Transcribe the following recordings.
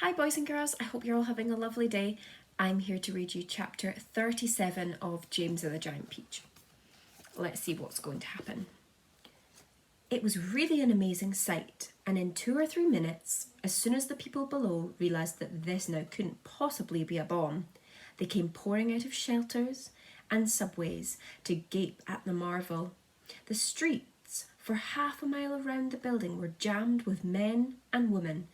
Hi boys and girls, I hope you're all having a lovely day. I'm here to read you chapter 37 of James and the Giant Peach. Let's see what's going to happen. It was really an amazing sight, and in 2 or 3 minutes, as soon as the people below realised that this now couldn't possibly be a bomb, they came pouring out of shelters and subways to gape at the marvel. The streets for half a mile around the building were jammed with men and women,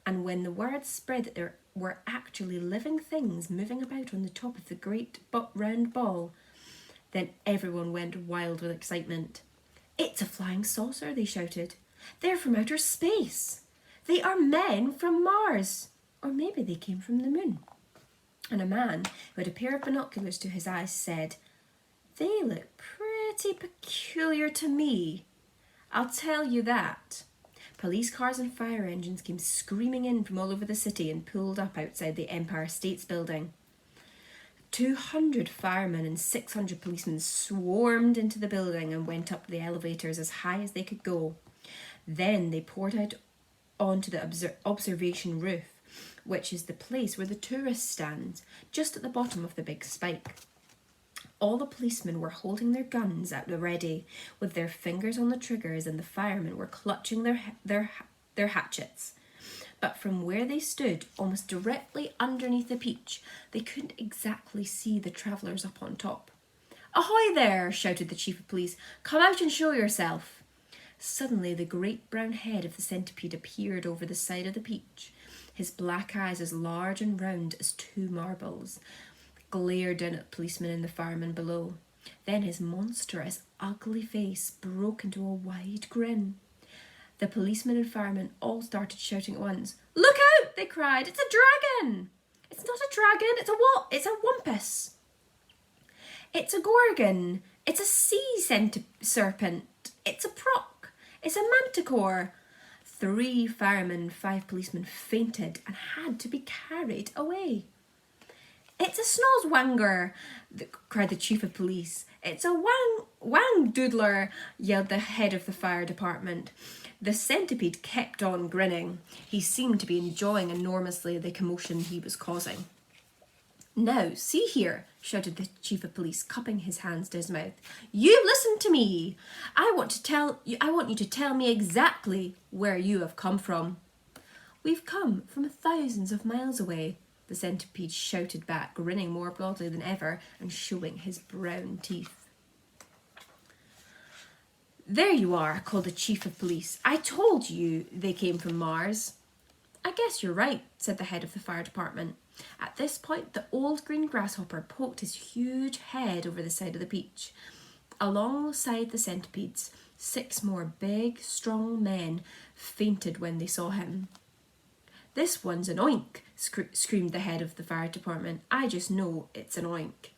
and when the word spread that there were actually living things moving about on the top of the great round ball, then everyone went wild with excitement. "It's a flying saucer," they shouted. "They're from outer space. They are men from Mars. Or maybe they came from the moon." And a man who had a pair of binoculars to his eyes said, "They look pretty peculiar to me. I'll tell you that." Police cars and fire engines came screaming in from all over the city and pulled up outside the Empire States Building. 200 firemen and 600 policemen swarmed into the building and went up the elevators as high as they could go. Then they poured out onto the observation roof, which is the place where the tourists stand, just at the bottom of the big spike. All the policemen were holding their guns at the ready, with their fingers on the triggers, and the firemen were clutching their hatchets. But from where they stood, almost directly underneath the Peach, they couldn't exactly see the travellers up on top. "Ahoy there!" shouted the chief of police. "Come out and show yourself." Suddenly the great brown head of the centipede appeared over the side of the Peach. His black eyes, as large and round as 2 marbles, glared down at the policemen and the firemen below. Then his monstrous, ugly face broke into a wide grin. The policemen and firemen all started shouting at once. "Look out!" they cried. "It's a dragon!" "It's not a dragon, it's a what? It's a wampus." "It's a gorgon. It's a sea serpent. It's a proc. It's a manticore." 3 firemen and 5 policemen fainted and had to be carried away. "It's a snozwanger," cried the chief of police. "It's a wang doodler," yelled the head of the fire department. The centipede kept on grinning. He seemed to be enjoying enormously the commotion he was causing. "Now, see here," shouted the chief of police, cupping his hands to his mouth. "You listen to me. I want you to tell me exactly where you have come from." "We've come from thousands of miles away," the centipede shouted back, grinning more broadly than ever and showing his brown teeth. "There you are," called the chief of police. "I told you they came from Mars." "I guess you're right," said the head of the fire department. At this point, the old green grasshopper poked his huge head over the side of the Peach. Alongside the centipedes, 6 more big, strong men fainted when they saw him. "This one's an oink," screamed the head of the fire department. "I just know it's an oink."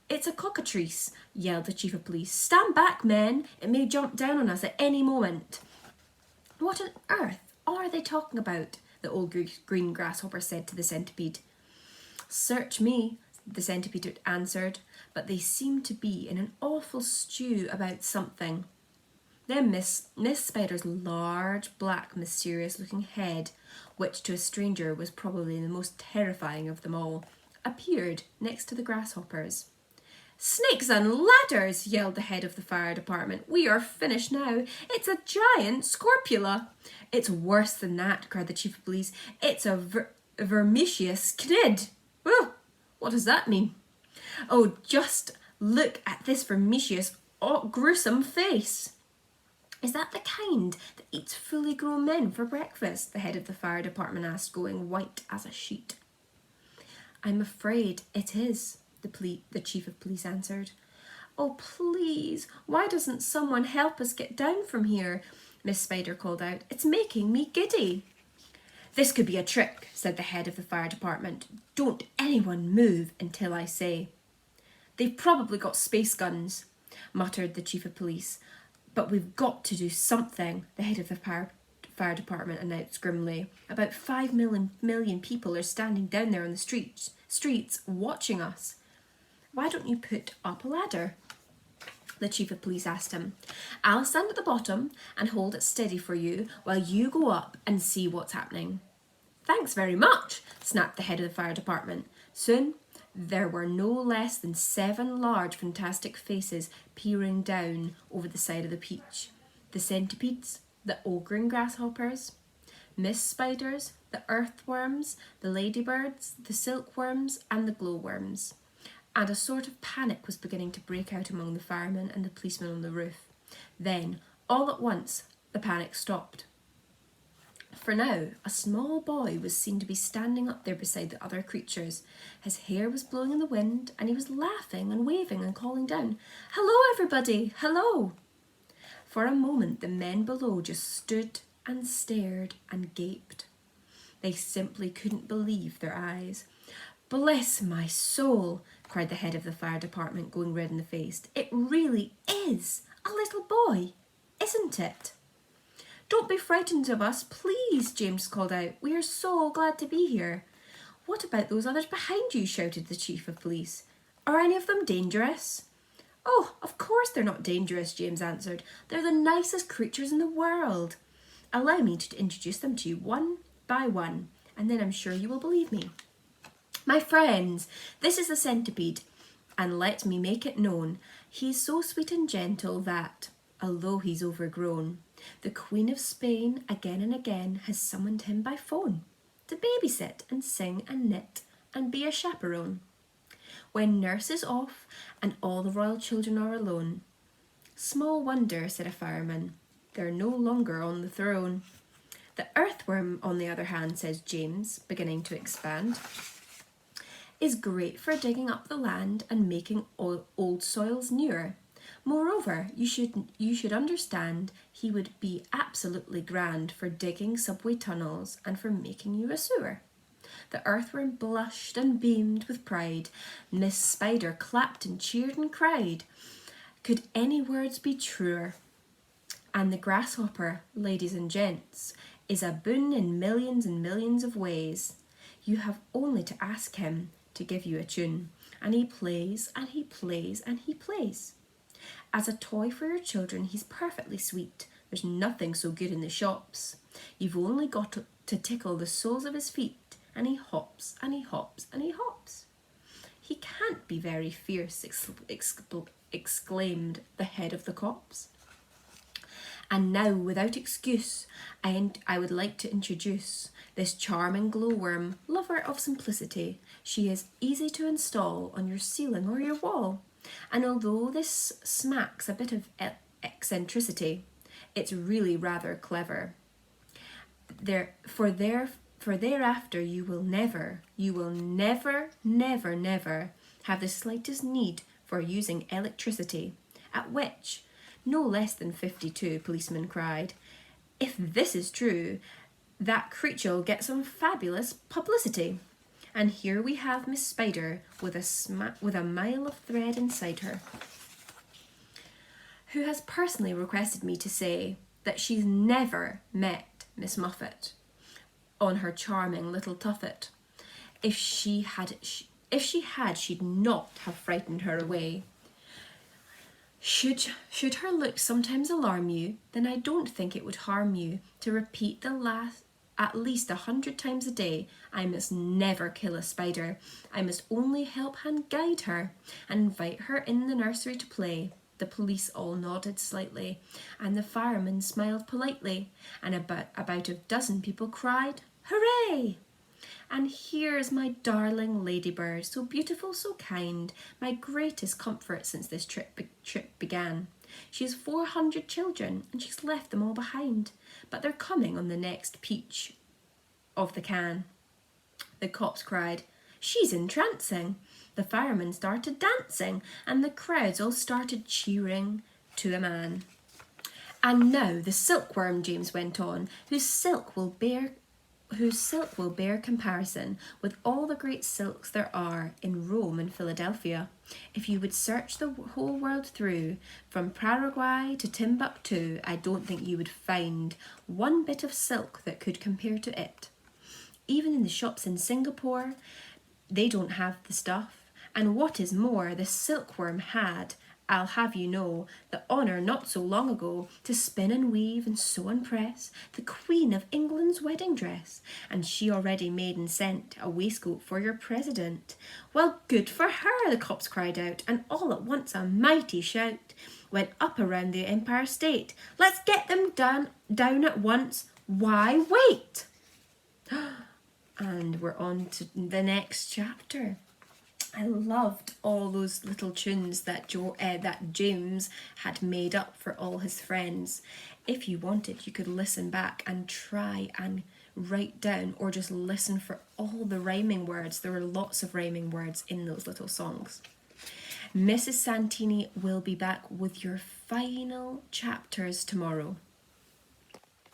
"It's a cockatrice," yelled the chief of police. "Stand back, men. It may jump down on us at any moment." "What on earth are they talking about?" the old green grasshopper said to the centipede. "Search me," the centipede answered, "but they seem to be in an awful stew about something." Then Miss Spider's large, black, mysterious-looking head, which to a stranger was probably the most terrifying of them all, appeared next to the grasshoppers. "Snakes and ladders!" yelled the head of the fire department. "We are finished now. It's a giant scorpula." "It's worse than that," cried the chief of police. "It's a vermicious knid." "Oh, what does that mean?" "Oh, just look at this vermicious, gruesome face." "Is that the kind that eats fully grown men for breakfast?" the head of the fire department asked, going white as a sheet. "I'm afraid it is," the chief of police answered. "Oh, please, why doesn't someone help us get down from here?" Miss Spider called out. "It's making me giddy." "This could be a trick," said the head of the fire department. "Don't anyone move until I say." "They've probably got space guns," muttered the chief of police. "But we've got to do something," the head of the fire department announced grimly. "About 5 million people are standing down there on the streets watching us." "Why don't you put up a ladder?" the chief of police asked him. "I'll stand at the bottom and hold it steady for you while you go up and see what's happening." Thanks very much, snapped the head of the fire department. Soon there were no less than 7 large, fantastic faces peering down over the side of the peach. The centipedes, the ogre grasshoppers, Miss Spiders, the earthworms, the ladybirds, the silkworms, and the glowworms. And a sort of panic was beginning to break out among the firemen and the policemen on the roof. Then, all at once, the panic stopped. For now, a small boy was seen to be standing up there beside the other creatures. His hair was blowing in the wind, and he was laughing and waving and calling down, "Hello, everybody! Hello!" For a moment, the men below just stood and stared and gaped. They simply couldn't believe their eyes. "Bless my soul," cried the head of the fire department, going red in the face. "It really is a little boy, isn't it?" "Don't be frightened of us, please," James called out. "We are so glad to be here." "What about those others behind you?" shouted the chief of police. "Are any of them dangerous?" "Oh, of course they're not dangerous," James answered. "They're the nicest creatures in the world. Allow me to introduce them to you one by one, and then I'm sure you will believe me. My friends, this is the centipede, and let me make it known, he's so sweet and gentle that, although he's overgrown, the Queen of Spain again and again has summoned him by phone to babysit and sing and knit and be a chaperone. When nurse is off and all the royal children are alone. Small wonder, said a fireman, they're no longer on the throne. The earthworm, on the other hand, says James, beginning to expand, is great for digging up the land and making old soils newer. Moreover, you should understand he would be absolutely grand for digging subway tunnels and for making you a sewer. The earthworm blushed and beamed with pride. Miss Spider clapped and cheered and cried. Could any words be truer? And the grasshopper, ladies and gents, is a boon in millions and millions of ways. You have only to ask him to give you a tune, and he plays and he plays and he plays. As a toy for your children, he's perfectly sweet. There's nothing so good in the shops. You've only got to tickle the soles of his feet, and he hops and he hops and he hops. He can't be very fierce, exclaimed the head of the cops. And now, without excuse, I would like to introduce this charming glowworm, lover of simplicity. She is easy to install on your ceiling or your wall. And although this smacks a bit of eccentricity, it's really rather clever. For thereafter you will never have the slightest need for using electricity, at which no less than 52 policemen cried, if this is true, that creature will get some fabulous publicity. And here we have Miss Spider with a mile of thread inside her, who has personally requested me to say that she's never met Miss Muffet on her charming little tuffet. If she had, she'd not have frightened her away. Should her looks sometimes alarm you, then I don't think it would harm you to repeat the last at least 100 times a day. I must never kill a spider. I must only help hand guide her and invite her in the nursery to play. The police all nodded slightly, and the firemen smiled politely, and about a dozen people cried, "Hooray!" And here's my darling ladybird, so beautiful, so kind, my greatest comfort since this trip began. She has 400 children, and she's left them all behind, but they're coming on the next peach of the can. The cops cried, "She's entrancing." The firemen started dancing, and the crowds all started cheering to the man. And now the silkworm, James went on, whose silk will bear comparison with all the great silks there are in Rome and Philadelphia. If you would search the whole world through, from Paraguay to Timbuktu, I don't think you would find one bit of silk that could compare to it. Even in the shops in Singapore, they don't have the stuff. And what is more, the silkworm had I'll have you know the honour not so long ago to spin and weave and sew and press the Queen of England's wedding dress, and she already made and sent a waistcoat for your president. Well, good for her, the cops cried out, and all at once a mighty shout went up around the Empire State. Let's get them down at once. Why wait? And we're on to the next chapter. I loved all those little tunes that James had made up for all his friends. If you wanted, you could listen back and try and write down or just listen for all the rhyming words. There were lots of rhyming words in those little songs. Mrs. Santini will be back with your final chapters tomorrow.